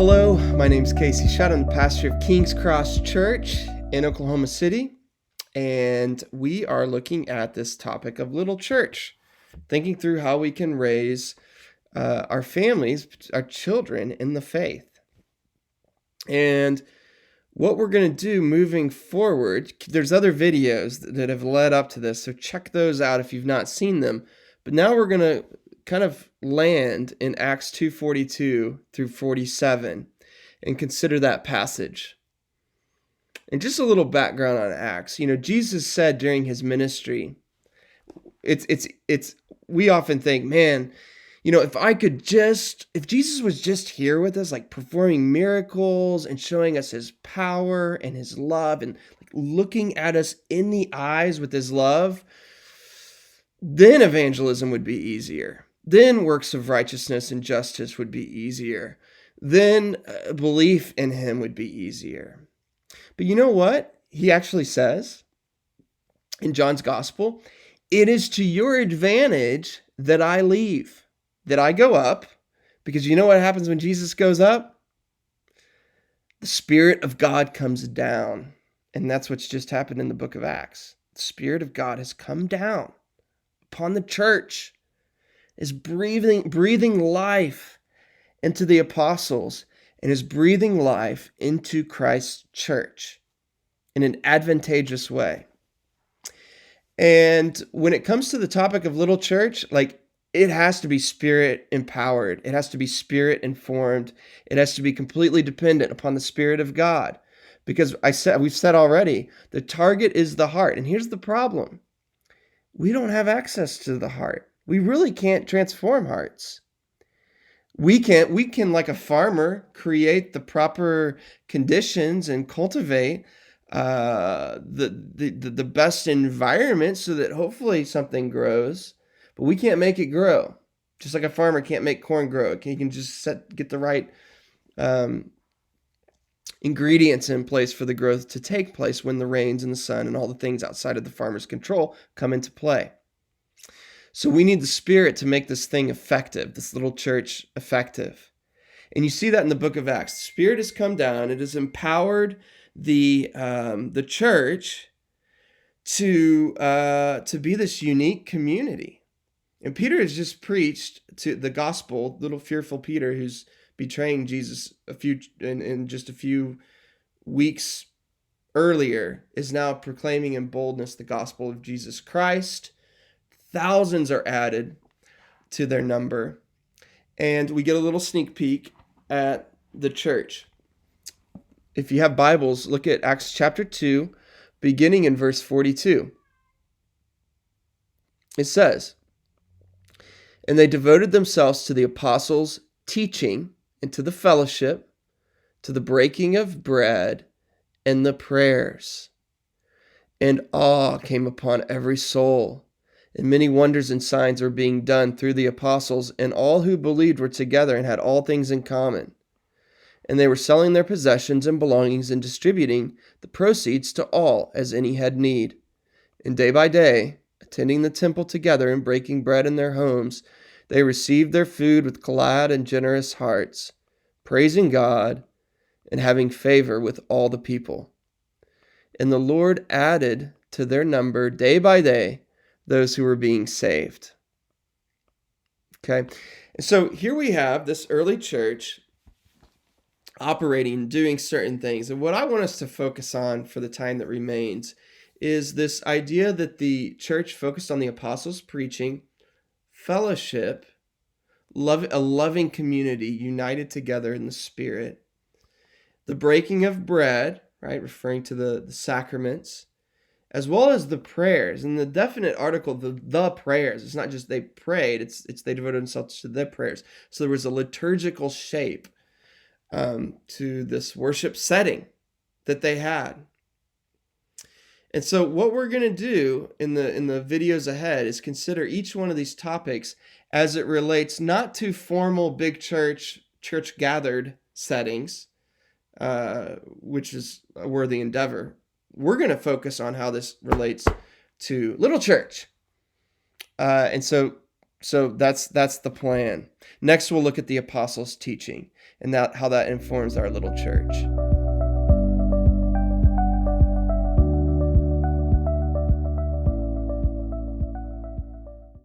Hello, my name's Casey Shutt. I'm the pastor of King's Cross Church in Oklahoma City, and we are looking at this topic of little church, thinking through how we can raise our families, our children in the faith. And what we're going to do moving forward, there's other videos that have led up to this, so check those out if you've not seen them. But now we're going to kind of land in Acts 2:42 through 47 and consider that passage. And just a little background on Acts. Jesus said during his ministry, we often think, man, if Jesus was just here with us, like performing miracles and showing us his power and his love and like looking at us in the eyes with his love, then evangelism would be easier. Then works of righteousness and justice would be easier. Then belief in him would be easier. But you know what he actually says in John's gospel? It is to your advantage that I leave, that I go up, because you know what happens when Jesus goes up? The Spirit of God comes down. And that's what's just happened in the book of Acts. The Spirit of God has come down upon the church, is breathing life into the apostles, and is breathing life into Christ's church in an advantageous way. And when it comes to the topic of little church, like, it has to be Spirit empowered. It has to be Spirit informed. It has to be completely dependent upon the Spirit of God. Because we've said already, the target is the heart. And here's the problem. We don't have access to the heart. We really can't transform hearts. We can, like a farmer, create the proper conditions and cultivate the best environment so that hopefully something grows, but we can't make it grow. Just like a farmer can't make corn grow. He can just get the right ingredients in place for the growth to take place when the rains and the sun and all the things outside of the farmer's control come into play. So we need the Spirit to make this thing effective, this little church effective. And you see that in the book of Acts. The Spirit has come down. It has empowered the church to be this unique community. And Peter has just preached to the gospel. Little fearful Peter, who's betraying Jesus in just a few weeks earlier, is now proclaiming in boldness the gospel of Jesus Christ. Thousands are added to their number, and we get a little sneak peek at the church. If you have Bibles, look at Acts chapter 2, beginning in verse 42. It says, "And they devoted themselves to the apostles' teaching and to the fellowship, to the breaking of bread and the prayers. And awe came upon every soul. And many wonders and signs were being done through the apostles, and all who believed were together and had all things in common. And they were selling their possessions and belongings and distributing the proceeds to all as any had need. And day by day, attending the temple together and breaking bread in their homes, they received their food with glad and generous hearts, praising God and having favor with all the people. And the Lord added to their number day by day those who were being saved." Okay, and so here we have this early church operating, doing certain things. And what I want us to focus on for the time that remains is this idea that the church focused on the apostles' preaching, fellowship, a loving community united together in the Spirit, the breaking of bread, right, referring to the sacraments, as well as the prayers. And the definite article, the prayers, it's not just they prayed, it's they devoted themselves to the prayers. So there was a liturgical shape to this worship setting that they had. And so what we're going to do in the videos ahead is consider each one of these topics as it relates not to formal big church gathered settings, which is a worthy endeavor. We're going to focus on how this relates to little church. And so So that's the plan. Next, we'll look at the apostles' teaching and how that informs our little church.